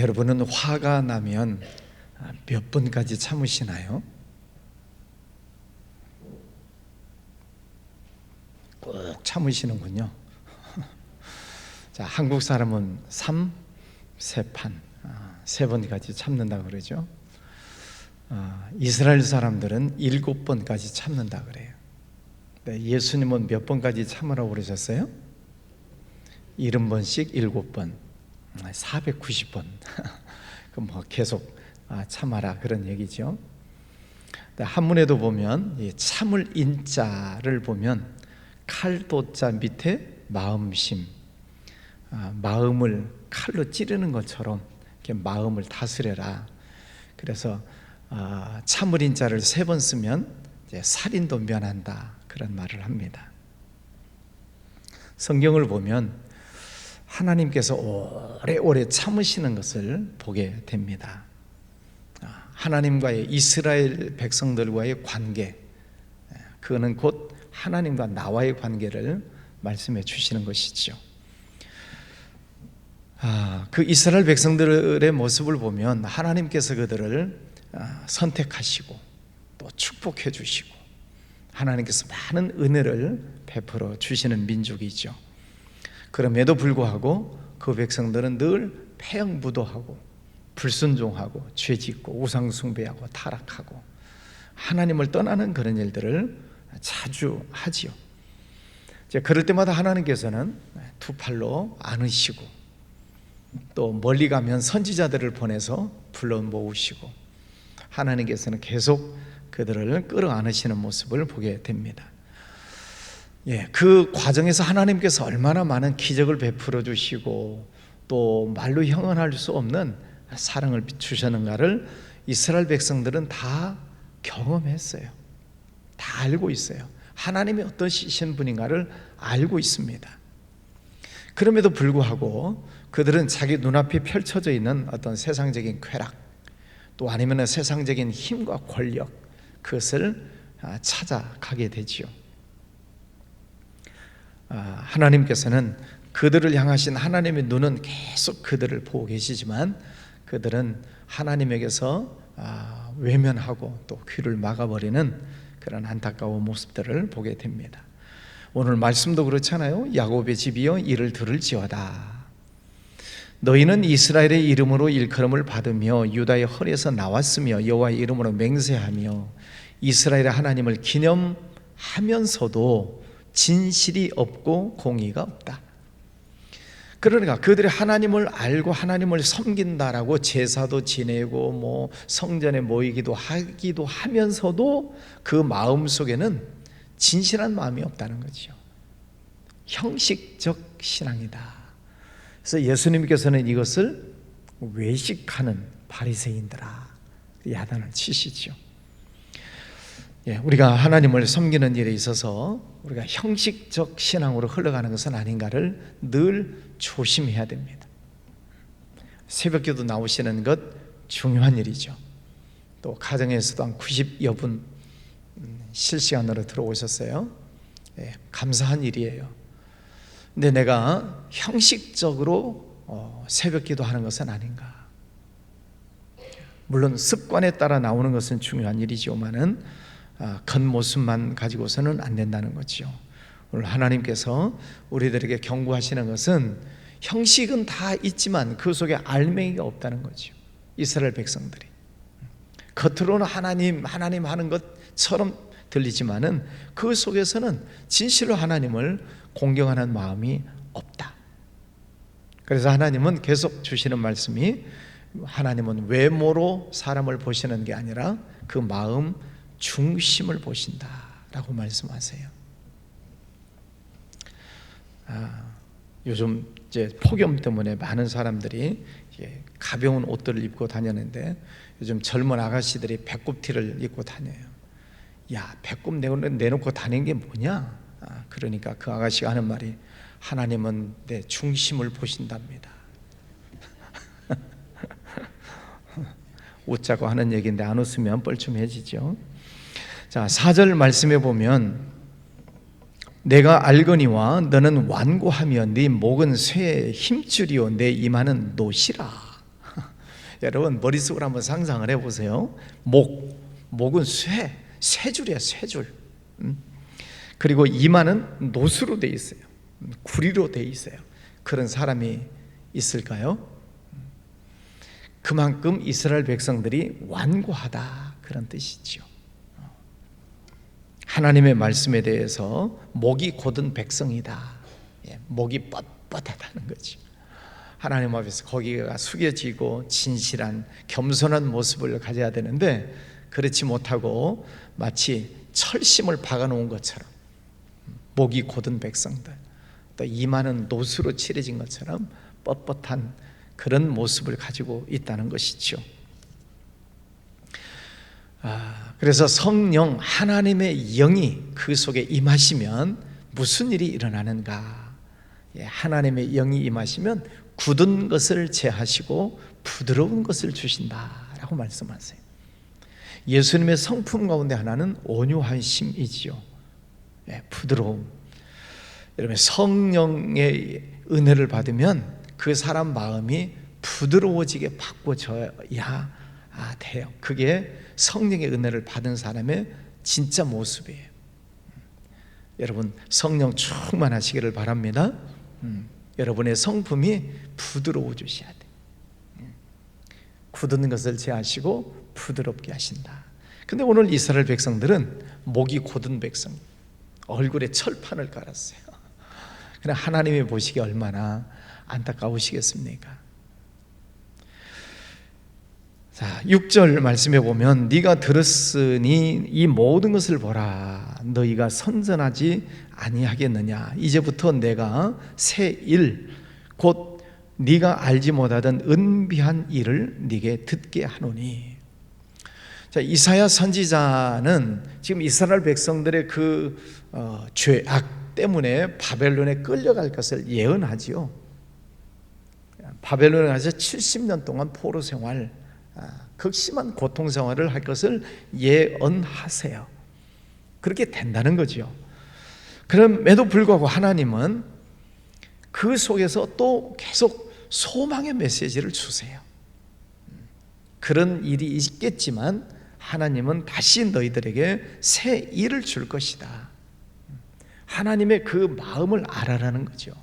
여러분은 화가 나면 몇 번까지 참으시나요? 꼭 참으시는군요. 자, 한국 사람은 3세판, 3번까지 참는다 그러죠. 이스라엘 사람들은 7번까지 참는다 그래요. 네, 예수님은 몇 번까지 참으라고 그러셨어요? 70번씩 7번, 490번. 그럼 뭐 계속 참아라 그런 얘기죠. 한문에도 보면 이 참을 인자를 보면 칼도자 밑에 마음심, 마음을 칼로 찌르는 것처럼 이렇게 마음을 다스려라. 그래서 참을 인자를 3번 쓰면 이제 살인도 면한다 그런 말을 합니다. 성경을 보면 하나님께서 오래오래 참으시는 것을 보게 됩니다. 하나님과의 이스라엘 백성들과의 관계, 그거는 곧 하나님과 나와의 관계를 말씀해 주시는 것이죠. 그 이스라엘 백성들의 모습을 보면 하나님께서 그들을 선택하시고 또 축복해 주시고 하나님께서 많은 은혜를 베풀어 주시는 민족이죠. 그럼에도 불구하고 그 백성들은 늘 패형부도하고 불순종하고 죄짓고 우상숭배하고 타락하고 하나님을 떠나는 그런 일들을 자주 하지요. 그럴 때마다 하나님께서는 두 팔로 안으시고 또 멀리 가면 선지자들을 보내서 불러 모으시고 하나님께서는 계속 그들을 끌어안으시는 모습을 보게 됩니다. 그 과정에서 하나님께서 얼마나 많은 기적을 베풀어 주시고 또 말로 형언할 수 없는 사랑을 주셨는가를 이스라엘 백성들은 다 경험했어요. 다 알고 있어요. 하나님이 어떠신 분인가를 알고 있습니다. 그럼에도 불구하고 그들은 자기 눈앞에 펼쳐져 있는 어떤 세상적인 쾌락 또 아니면 세상적인 힘과 권력, 그것을 찾아가게 되지요. 하나님께서는 그들을 향하신 하나님의 눈은 계속 그들을 보고 계시지만 그들은 하나님에게서 외면하고 또 귀를 막아버리는 그런 안타까운 모습들을 보게 됩니다. 오늘 말씀도 그렇잖아요. 야곱의 집이여 이를 들을지어다. 너희는 이스라엘의 이름으로 일컬음을 받으며 유다의 허리에서 나왔으며 여호와의 이름으로 맹세하며 이스라엘의 하나님을 기념하면서도 진실이 없고 공의가 없다. 그러니까 그들이 하나님을 알고 하나님을 섬긴다라고 제사도 지내고 뭐 성전에 모이기도 하기도 하면서도 그 마음 속에는 진실한 마음이 없다는 거죠. 형식적 신앙이다. 그래서 예수님께서는 이것을 외식하는 바리새인들아 야단을 치시죠. 우리가 하나님을 섬기는 일에 있어서 우리가 형식적 신앙으로 흘러가는 것은 아닌가를 늘 조심해야 됩니다. 새벽기도 나오시는 것 중요한 일이죠. 또 가정에서도 한 90여 분 실시간으로 들어오셨어요. 감사한 일이에요. 근데 내가 형식적으로 새벽기도 하는 것은 아닌가. 물론 습관에 따라 나오는 것은 중요한 일이지만은 겉모습만 가지고서는 안 된다는 거죠. 오늘 하나님께서 우리들에게 경고하시는 것은 형식은 다 있지만 그 속에 알맹이가 없다는 거죠. 이스라엘 백성들이 겉으로는 하나님 하는 것처럼 들리지만은 그 속에서는 진실로 하나님을 공경하는 마음이 없다. 그래서 하나님은 계속 주시는 말씀이 하나님은 외모로 사람을 보시는 게 아니라 그 마음 중심을 보신다라고 말씀하세요. 요즘 이제 폭염 때문에 많은 사람들이 가벼운 옷들을 입고 다녔는데 요즘 젊은 아가씨들이 배꼽 티를 입고 다녀요. 야, 배꼽 내놓고 다니는 게 뭐냐? 그러니까 그 아가씨가 하는 말이 하나님은 내 중심을 보신답니다. 웃자고 하는 얘기인데 안 웃으면 뻘쭘해지죠. 자, 4절 말씀해 보면 내가 알거니와 너는 완고하며 네 목은 쇠의 힘줄이요 내 이마는 노시라. 여러분 머릿속으로 한번 상상을 해보세요. 목은 세 줄이야, 세 줄. 그리고 이마는 노수로 돼 있어요. 구리로 돼 있어요. 그런 사람이 있을까요? 그만큼 이스라엘 백성들이 완고하다, 그런 뜻이죠. 하나님의 말씀에 대해서 목이 곧은 백성이다. 목이 뻣뻣하다는 거죠. 하나님 앞에서 거기가 숙여지고 진실한 겸손한 모습을 가져야 되는데 그렇지 못하고 마치 철심을 박아놓은 것처럼 목이 곧은 백성들, 또 이마는 노수로 칠해진 것처럼 뻣뻣한 그런 모습을 가지고 있다는 것이죠. 그래서 성령 하나님의 영이 그 속에 임하시면 무슨 일이 일어나는가? 하나님의 영이 임하시면 굳은 것을 제하시고 부드러운 것을 주신다라고 말씀하세요. 예수님의 성품 가운데 하나는 온유하심이지요. 부드러움. 여러분 성령의 은혜를 받으면 그 사람 마음이 부드러워지게 바꿔져야 돼요. 그게 성령의 은혜를 받은 사람의 진짜 모습이에요. 여러분 성령 충만하시기를 바랍니다. 여러분의 성품이 부드러워지셔야 돼요. 굳은 것을 제하시고 부드럽게 하신다. 근데 오늘 이스라엘 백성들은 목이 곧은 백성, 얼굴에 철판을 깔았어요. 그냥 하나님이 보시기에 얼마나 안타까우시겠습니까? 자, 6절 말씀해 보면 네가 들었으니 이 모든 것을 보라. 너희가 선전하지 아니하겠느냐. 이제부터 내가 새 일, 곧 네가 알지 못하던 은비한 일을 네게 듣게 하노니. 자, 이사야 선지자는 지금 이스라엘 백성들의 그 죄악 때문에 바벨론에 끌려갈 것을 예언하지요. 바벨론에 가서 70년 동안 포로 생활, 극심한 고통 생활을 할 것을 예언하세요. 그렇게 된다는 거죠. 그럼에도 불구하고 하나님은 그 속에서 또 계속 소망의 메시지를 주세요. 그런 일이 있겠지만 하나님은 다시 너희들에게 새 일을 줄 것이다. 하나님의 그 마음을 알아라는 거죠.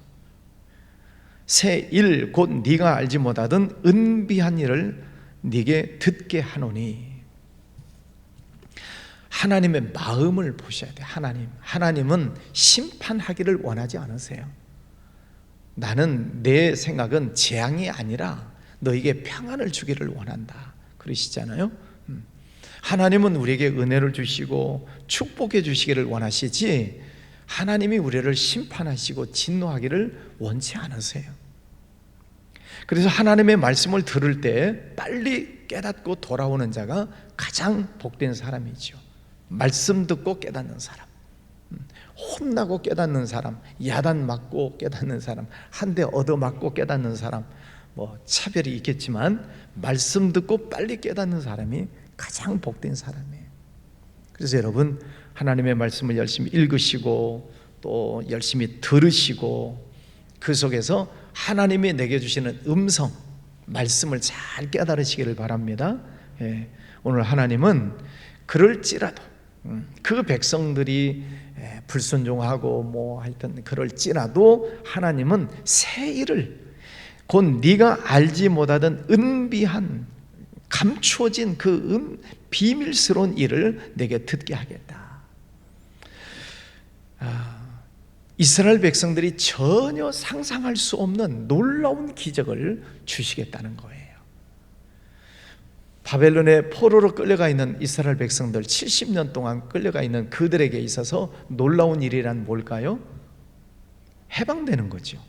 새 일, 곧 네가 알지 못하던 은비한 일을 네게 듣게 하노니. 하나님의 마음을 보셔야 돼요. 하나님은 심판하기를 원하지 않으세요. 나는 내 생각은 재앙이 아니라 너에게 평안을 주기를 원한다, 그러시잖아요. 하나님은 우리에게 은혜를 주시고 축복해 주시기를 원하시지 하나님이 우리를 심판하시고 진노하기를 원치 않으세요. 그래서 하나님의 말씀을 들을 때 빨리 깨닫고 돌아오는 자가 가장 복된 사람이죠. 말씀 듣고 깨닫는 사람, 혼나고 깨닫는 사람, 야단 맞고 깨닫는 사람, 한 대 얻어맞고 깨닫는 사람, 뭐 차별이 있겠지만 말씀 듣고 빨리 깨닫는 사람이 가장 복된 사람이에요. 그래서 여러분 하나님의 말씀을 열심히 읽으시고 또 열심히 들으시고 그 속에서 하나님이 내게 주시는 음성, 말씀을 잘 깨달으시기를 바랍니다. 오늘 하나님은 그럴지라도 그 백성들이 불순종하고 뭐 하여튼 그럴지라도 하나님은 새 일을, 곧 네가 알지 못하던 은비한 감추어진 그 비밀스러운 일을 내게 듣게 하겠다. 이스라엘 백성들이 전혀 상상할 수 없는 놀라운 기적을 주시겠다는 거예요. 바벨론의 포로로 끌려가 있는 이스라엘 백성들, 70년 동안 끌려가 있는 그들에게 있어서 놀라운 일이란 뭘까요? 해방되는 거죠.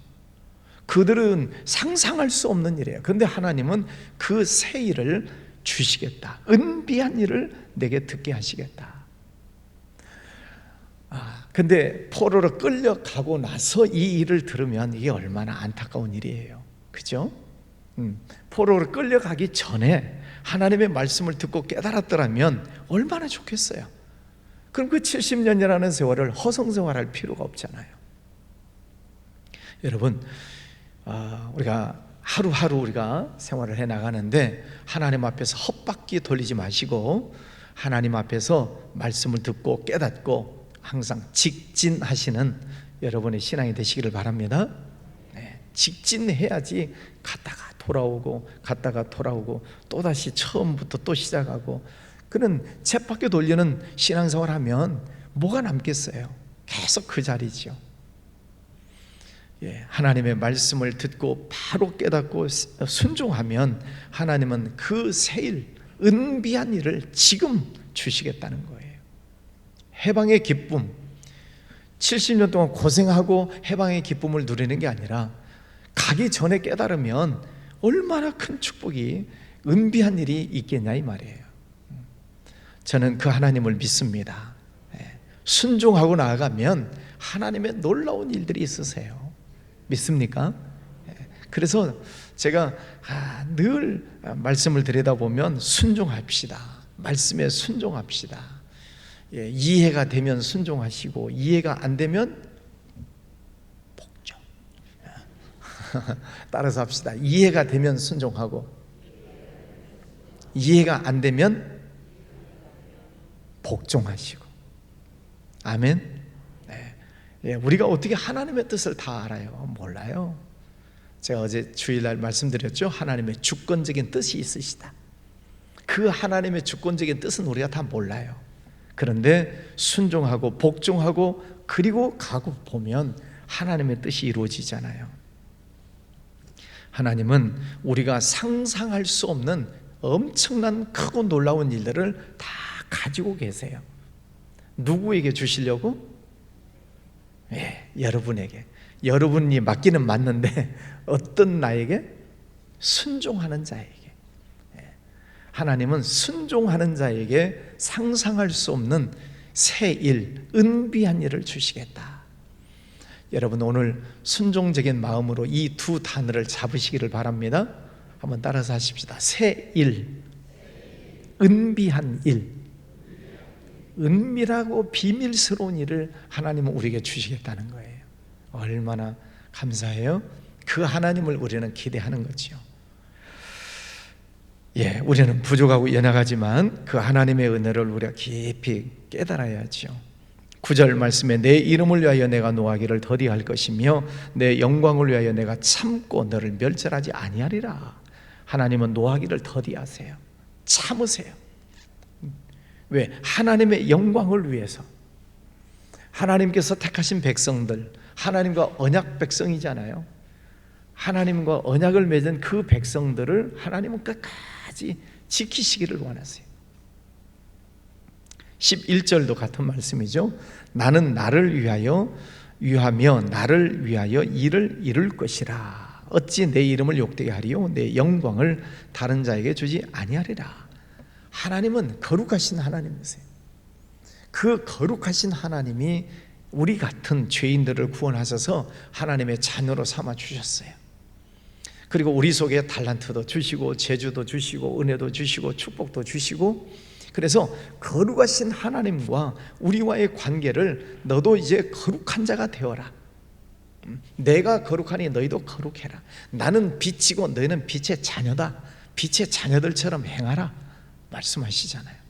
그들은 상상할 수 없는 일이에요. 그런데 하나님은 그 새 일을 주시겠다. 은비한 일을 내게 듣게 하시겠다. 근데 포로로 끌려가고 나서 이 일을 들으면 이게 얼마나 안타까운 일이에요. 그죠? 포로로 끌려가기 전에 하나님의 말씀을 듣고 깨달았더라면 얼마나 좋겠어요. 그럼 그 70년이라는 세월을 허송세월할 필요가 없잖아요. 여러분, 우리가 하루하루 우리가 생활을 해 나가는데 하나님 앞에서 헛바퀴 돌리지 마시고 하나님 앞에서 말씀을 듣고 깨닫고 항상 직진하시는 여러분의 신앙이 되시기를 바랍니다. 직진해야지 갔다가 돌아오고 또다시 처음부터 또 시작하고 그런 쳇바퀴 돌리는 신앙생활 하면 뭐가 남겠어요? 계속 그 자리죠. 하나님의 말씀을 듣고 바로 깨닫고 순종하면 하나님은 그 새일 은비한 일을 지금 주시겠다는 거예요. 해방의 기쁨, 70년 동안 고생하고 해방의 기쁨을 누리는 게 아니라 가기 전에 깨달으면 얼마나 큰 축복이 은비한 일이 있겠냐 이 말이에요. 저는 그 하나님을 믿습니다. 순종하고 나아가면 하나님의 놀라운 일들이 있으세요. 믿습니까? 그래서 제가 늘 말씀을 들여다보면 순종합시다. 말씀에 순종합시다. 이해가 되면 순종하시고 이해가 안 되면 복종. 따라서 합시다. 이해가 되면 순종하고 이해가 안 되면 복종하시고. 아멘. 우리가 어떻게 하나님의 뜻을 다 알아요? 몰라요. 제가 어제 주일날 말씀드렸죠. 하나님의 주권적인 뜻이 있으시다. 그 하나님의 주권적인 뜻은 우리가 다 몰라요. 그런데 순종하고 복종하고 그리고 가고 보면 하나님의 뜻이 이루어지잖아요. 하나님은 우리가 상상할 수 없는 엄청난 크고 놀라운 일들을 다 가지고 계세요. 누구에게 주시려고? 여러분에게. 여러분이 맡기는 맞는데 어떤 나에게? 순종하는 자에게. 하나님은 순종하는 자에게 상상할 수 없는 새 일, 은비한 일을 주시겠다. 여러분 오늘 순종적인 마음으로 이 두 단어를 잡으시기를 바랍니다. 한번 따라서 하십시다. 새 일, 은비한 일. 은밀하고 비밀스러운 일을 하나님은 우리에게 주시겠다는 거예요. 얼마나 감사해요. 그 하나님을 우리는 기대하는 거죠. 우리는 부족하고 연약하지만 그 하나님의 은혜를 우리가 깊이 깨달아야죠. 9절 말씀에 내 이름을 위하여 내가 노하기를 더디할 것이며 내 영광을 위하여 내가 참고 너를 멸절하지 아니하리라. 하나님은 노하기를 더디하세요. 참으세요. 왜? 하나님의 영광을 위해서. 하나님께서 택하신 백성들, 하나님과 언약 백성이잖아요. 하나님과 언약을 맺은 그 백성들을 하나님은 끝까지 지키시기를 원하세요. 11절도 같은 말씀이죠. 나는 나를 위하며 나를 위하여 일을 이룰 것이라. 어찌 내 이름을 욕되게 하리요 내 영광을 다른 자에게 주지 아니하리라. 하나님은 거룩하신 하나님이세요. 그 거룩하신 하나님이 우리 같은 죄인들을 구원하셔서 하나님의 자녀로 삼아 주셨어요. 그리고 우리 속에 달란트도 주시고 재주도 주시고 은혜도 주시고 축복도 주시고, 그래서 거룩하신 하나님과 우리와의 관계를 너도 이제 거룩한 자가 되어라. 내가 거룩하니 너희도 거룩해라. 나는 빛이고 너희는 빛의 자녀다. 빛의 자녀들처럼 행하라 말씀하시잖아요.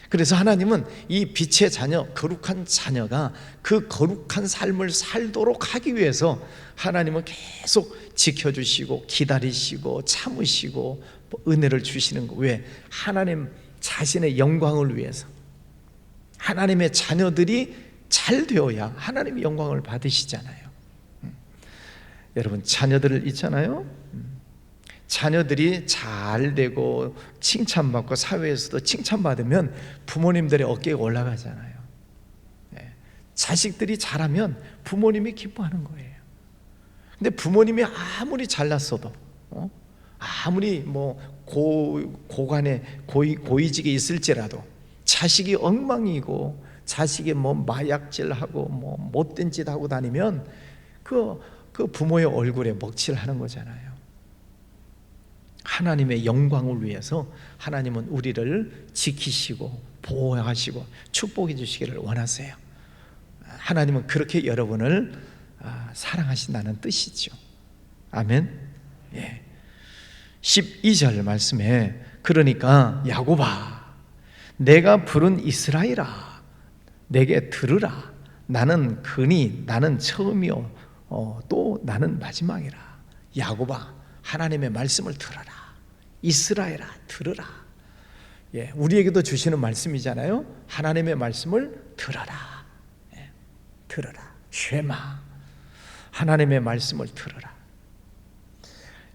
그래서 하나님은 이 빛의 자녀, 거룩한 자녀가 그 거룩한 삶을 살도록 하기 위해서 하나님은 계속 지켜주시고 기다리시고 참으시고 은혜를 주시는 거. 왜? 하나님 자신의 영광을 위해서. 하나님의 자녀들이 잘 되어야 하나님의 영광을 받으시잖아요. 여러분 자녀들 있잖아요. 자녀들이 잘 되고 칭찬받고 사회에서도 칭찬받으면 부모님들의 어깨에 올라가잖아요. 자식들이 잘하면 부모님이 기뻐하는 거예요. 근데 부모님이 아무리 잘났어도 아무리 고위직에 있을지라도 자식이 엉망이고 자식이 마약질하고 못된 짓 하고 다니면 그 부모의 얼굴에 먹칠하는 거잖아요. 하나님의 영광을 위해서 하나님은 우리를 지키시고 보호하시고 축복해 주시기를 원하세요. 하나님은 그렇게 여러분을 사랑하신다는 뜻이죠. 아멘. 예. 12절 말씀에 그러니까 야곱아 내가 부른 이스라엘아 내게 들으라 나는 근이 나는 처음이요 또 나는 마지막이라. 야곱아 하나님의 말씀을 들어라. 이스라엘아 들으라. 예, 우리에게도 주시는 말씀이잖아요. 하나님의 말씀을 들어라. 예, 들어라. 쉐마 하나님의 말씀을 들어라.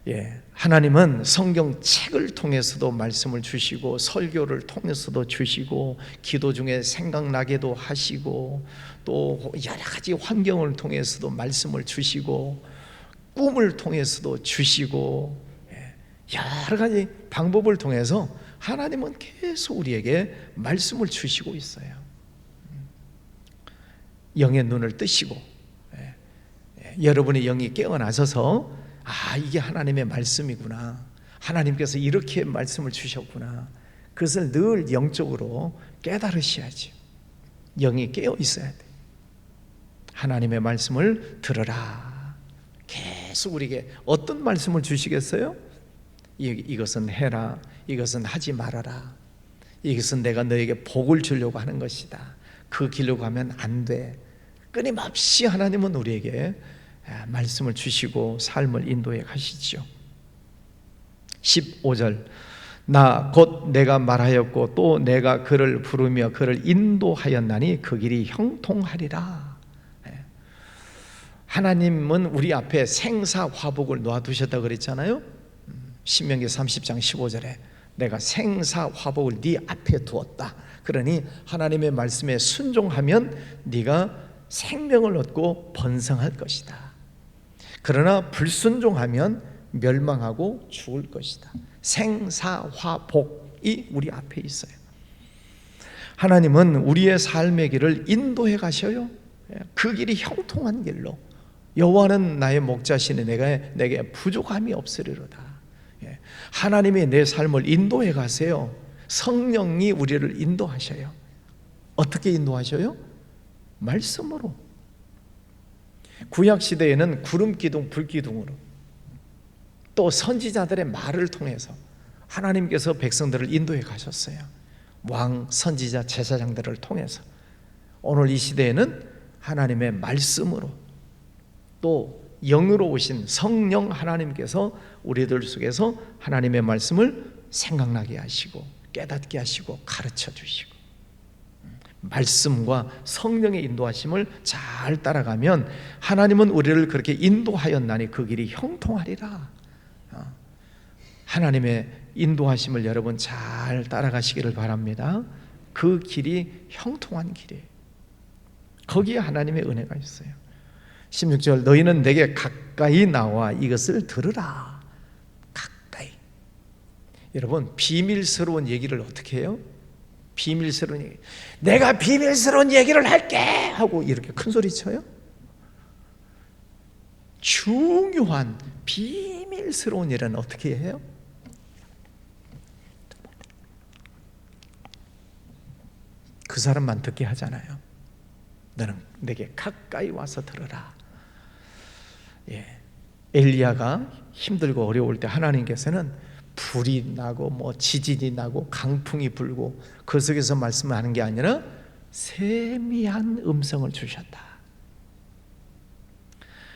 예, 하나님은 성경책을 통해서도 말씀을 주시고 설교를 통해서도 주시고 기도 중에 생각나게도 하시고 또 여러 가지 환경을 통해서도 말씀을 주시고 꿈을 통해서도 주시고 여러 가지 방법을 통해서 하나님은 계속 우리에게 말씀을 주시고 있어요. 영의 눈을 뜨시고 여러분의 영이 깨어나셔서 이게 하나님의 말씀이구나. 하나님께서 이렇게 말씀을 주셨구나. 그것을 늘 영적으로 깨달으셔야지. 영이 깨어 있어야 돼. 하나님의 말씀을 들으라. 계속 우리에게 어떤 말씀을 주시겠어요? 이것은 해라. 이것은 하지 말아라. 이것은 내가 너에게 복을 주려고 하는 것이다. 그 길로 가면 안 돼. 끊임없이 하나님은 우리에게 말씀을 주시고 삶을 인도해 가시죠. 15절 나 곧 내가 말하였고 또 내가 그를 부르며 그를 인도하였나니 그 길이 형통하리라. 하나님은 우리 앞에 생사화복을 놓아두셨다고 그랬잖아요. 신명기 30장 15절에 내가 생사화복을 네 앞에 두었다. 그러니 하나님의 말씀에 순종하면 네가 생명을 얻고 번성할 것이다. 그러나 불순종하면 멸망하고 죽을 것이다. 생사화복이 우리 앞에 있어요. 하나님은 우리의 삶의 길을 인도해 가셔요. 그 길이 형통한 길로. 여호와는 나의 목자시니 내게 부족함이 없으리로다. 하나님이 내 삶을 인도해 가세요. 성령이 우리를 인도하셔요. 어떻게 인도하셔요? 말씀으로. 구약 시대에는 구름 기둥, 불 기둥으로 또 선지자들의 말을 통해서 하나님께서 백성들을 인도해 가셨어요. 왕, 선지자, 제사장들을 통해서. 오늘 이 시대에는 하나님의 말씀으로 또 영으로 오신 성령 하나님께서 우리들 속에서 하나님의 말씀을 생각나게 하시고 깨닫게 하시고 가르쳐 주시고 말씀과 성령의 인도하심을 잘 따라가면 하나님은 우리를 그렇게 인도하였나니 그 길이 형통하리라. 하나님의 인도하심을 여러분 잘 따라가시기를 바랍니다. 그 길이 형통한 길이에요. 거기에 하나님의 은혜가 있어요. 16절 너희는 내게 가까이 나와 이것을 들으라. 가까이. 여러분 비밀스러운 얘기를 어떻게 해요? 비밀스러운 얘기. 내가 비밀스러운 얘기를 할게 하고 이렇게 큰 소리 쳐요? 중요한 비밀스러운 일은 어떻게 해요? 그 사람만 듣게 하잖아요. 너는 내게 가까이 와서 들으라. 엘리야가 힘들고 어려울 때 하나님께서는 불이 나고 지진이 나고 강풍이 불고 그 속에서 말씀하는 게 아니라 세미한 음성을 주셨다.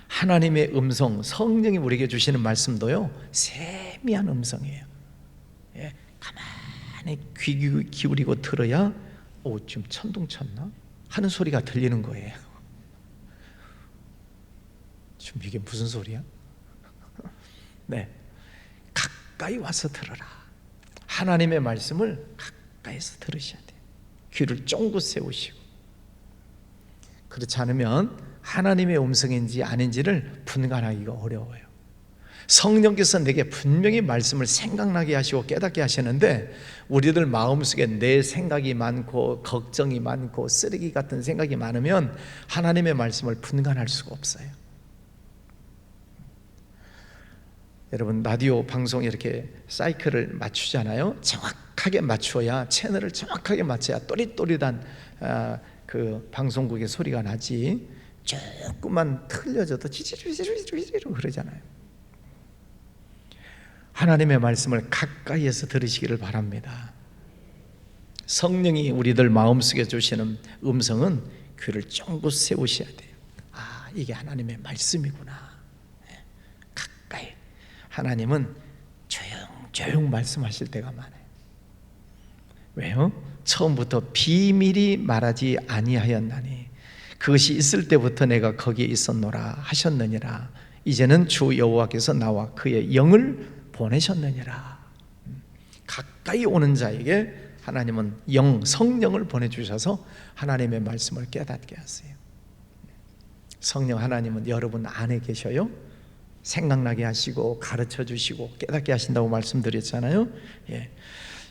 하나님의 음성, 성령이 우리에게 주시는 말씀도요 세미한 음성이에요. 가만히 귀 기울이고 들어야 지금 천둥 쳤나? 하는 소리가 들리는 거예요. 지금 이게 무슨 소리야? 네, 가까이 와서 들어라. 하나님의 말씀을 가까이서 들으셔야 돼요. 귀를 쫑긋 세우시고. 그렇지 않으면 하나님의 음성인지 아닌지를 분간하기가 어려워요. 성령께서 내게 분명히 말씀을 생각나게 하시고 깨닫게 하시는데 우리들 마음속에 내 생각이 많고 걱정이 많고 쓰레기 같은 생각이 많으면 하나님의 말씀을 분간할 수가 없어요. 여러분 라디오 방송 이렇게 사이클을 맞추잖아요. 정확하게 맞춰야 채널을 정확하게 맞춰야 또릿또릿한 그 방송국의 소리가 나지 조금만 틀려져도 지지리지리지리로 그러잖아요. 하나님의 말씀을 가까이에서 들으시기를 바랍니다. 성령이 우리들 마음속에 주시는 음성은 귀를 쫑긋 세우셔야 돼요. 아, 이게 하나님의 말씀이구나. 가까이. 하나님은 조용 말씀하실 때가 많아요. 왜요? 처음부터 비밀이 말하지 아니하였나니 그것이 있을 때부터 내가 거기에 있었노라 하셨느니라. 이제는 주 여호와께서 나와 그의 영을 보내셨느니라. 가까이 오는 자에게 하나님은 성령을 보내주셔서 하나님의 말씀을 깨닫게 하세요. 성령 하나님은 여러분 안에 계셔요. 생각나게 하시고 가르쳐 주시고 깨닫게 하신다고 말씀드렸잖아요.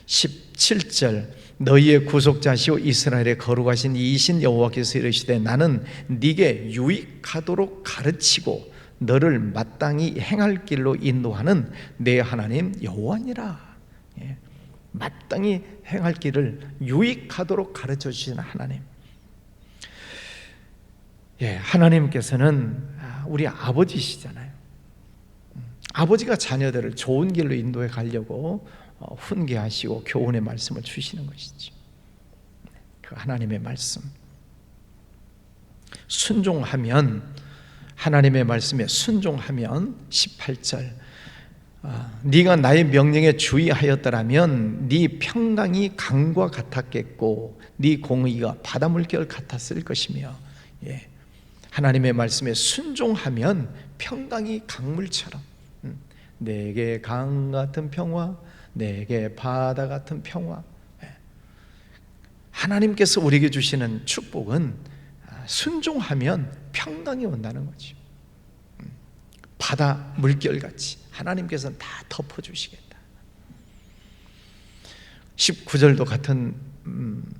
17절 너희의 구속자시오 이스라엘의 거룩하신 이이신 여호와께서 이르시되 나는 네게 유익하도록 가르치고 너를 마땅히 행할 길로 인도하는 내 하나님 여호와니라. 마땅히 행할 길을 유익하도록 가르쳐 주시는 하나님. 하나님께서는 우리 아버지시잖아요. 아버지가 자녀들을 좋은 길로 인도해 가려고 훈계하시고 교훈의 말씀을 주시는 것이죠. 그 하나님의 말씀 순종하면, 하나님의 말씀에 순종하면 18절 네가 나의 명령에 주의하였더라면 네 평강이 강과 같았겠고 네 공의가 바다 물결 같았을 것이며. 하나님의 말씀에 순종하면 평강이 강물처럼, 내게 강 같은 평화, 내게 바다 같은 평화. 하나님께서 우리에게 주시는 축복은 순종하면 평강이 온다는 거죠. 바다 물결같이 하나님께서는 다 덮어주시겠다. 19절도 같은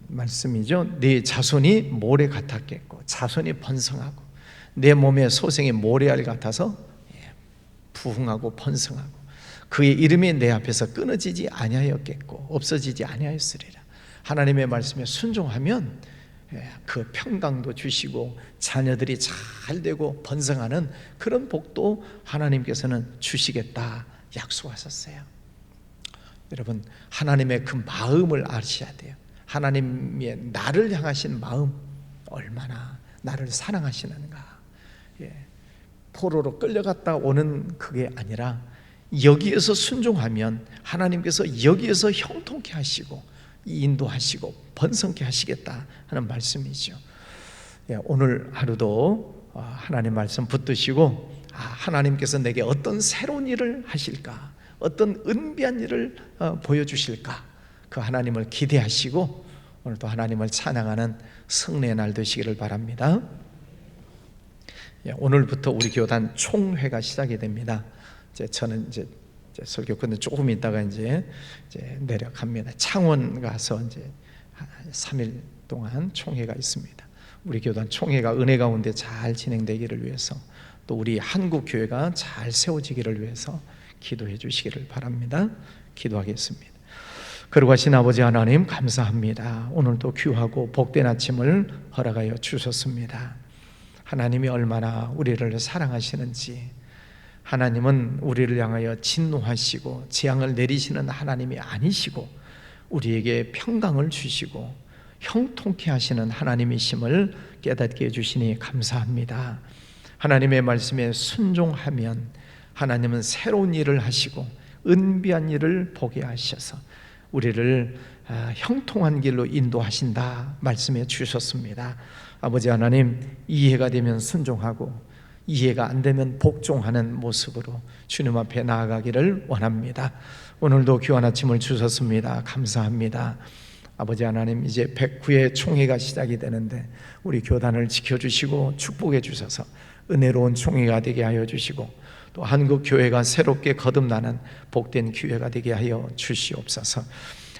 말씀이죠. 네 자손이 모래 같았겠고, 자손이 번성하고 내 몸의 소생이 모래알 같아서 부흥하고 번성하고 그의 이름이 내 앞에서 끊어지지 아니하였겠고 없어지지 아니하였으리라. 하나님의 말씀에 순종하면 그 평강도 주시고 자녀들이 잘 되고 번성하는 그런 복도 하나님께서는 주시겠다 약속하셨어요. 여러분, 하나님의 그 마음을 아셔야 돼요. 하나님의 나를 향하신 마음, 얼마나 나를 사랑하시는가. 포로로 끌려갔다 오는 그게 아니라 여기에서 순종하면 하나님께서 여기에서 형통케 하시고 인도하시고 번성케 하시겠다 하는 말씀이죠. 오늘 하루도 하나님 말씀 붙드시고 하나님께서 내게 어떤 새로운 일을 하실까, 어떤 은비한 일을 보여주실까, 그 하나님을 기대하시고 오늘도 하나님을 찬양하는 성례의 날 되시기를 바랍니다. 오늘부터 우리 교단 총회가 시작이 됩니다. 저는 이제 설교 끝내 조금 있다가 이제 내려갑니다. 창원 가서 이제 3일 동안 총회가 있습니다. 우리 교단 총회가 은혜 가운데 잘 진행되기를 위해서, 또 우리 한국 교회가 잘 세워지기를 위해서 기도해 주시기를 바랍니다. 기도하겠습니다. 거룩하신 아버지 하나님, 감사합니다. 오늘도 귀하고 복된 아침을 허락하여 주셨습니다. 하나님이 얼마나 우리를 사랑하시는지, 하나님은 우리를 향하여 진노하시고 재앙을 내리시는 하나님이 아니시고 우리에게 평강을 주시고 형통케 하시는 하나님이심을 깨닫게 해주시니 감사합니다. 하나님의 말씀에 순종하면 하나님은 새로운 일을 하시고 은비한 일을 보게 하셔서 우리를 형통한 길로 인도하신다 말씀해 주셨습니다. 아버지 하나님, 이해가 되면 순종하고 이해가 안 되면 복종하는 모습으로 주님 앞에 나아가기를 원합니다. 오늘도 귀한 아침을 주셨습니다. 감사합니다. 아버지 하나님, 이제 109회 총회가 시작이 되는데 우리 교단을 지켜주시고 축복해 주셔서 은혜로운 총회가 되게 하여 주시고 또 한국 교회가 새롭게 거듭나는 복된 기회가 되게 하여 주시옵소서.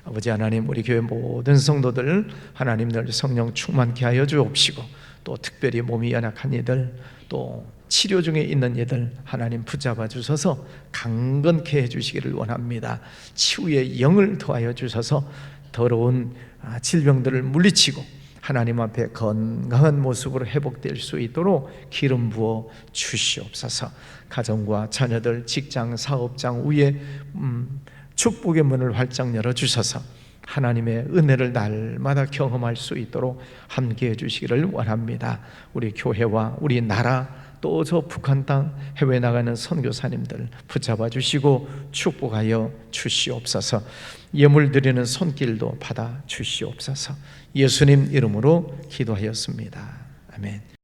아버지 하나님, 우리 교회 모든 성도들 하나님 늘 성령 충만케 하여 주옵시고 또 특별히 몸이 연약한 이들, 또 치료 중에 있는 이들 하나님 붙잡아 주셔서 강건케 해주시기를 원합니다. 치유의 영을 더하여 주셔서 더러운 질병들을 물리치고 하나님 앞에 건강한 모습으로 회복될 수 있도록 기름 부어 주시옵소서. 가정과 자녀들, 직장, 사업장 위에 축복의 문을 활짝 열어주셔서 하나님의 은혜를 날마다 경험할 수 있도록 함께해 주시기를 원합니다. 우리 교회와 우리 나라, 또 저 북한 땅 해외 나가는 선교사님들 붙잡아 주시고 축복하여 주시옵소서. 예물 드리는 손길도 받아 주시옵소서. 예수님 이름으로 기도하였습니다. 아멘.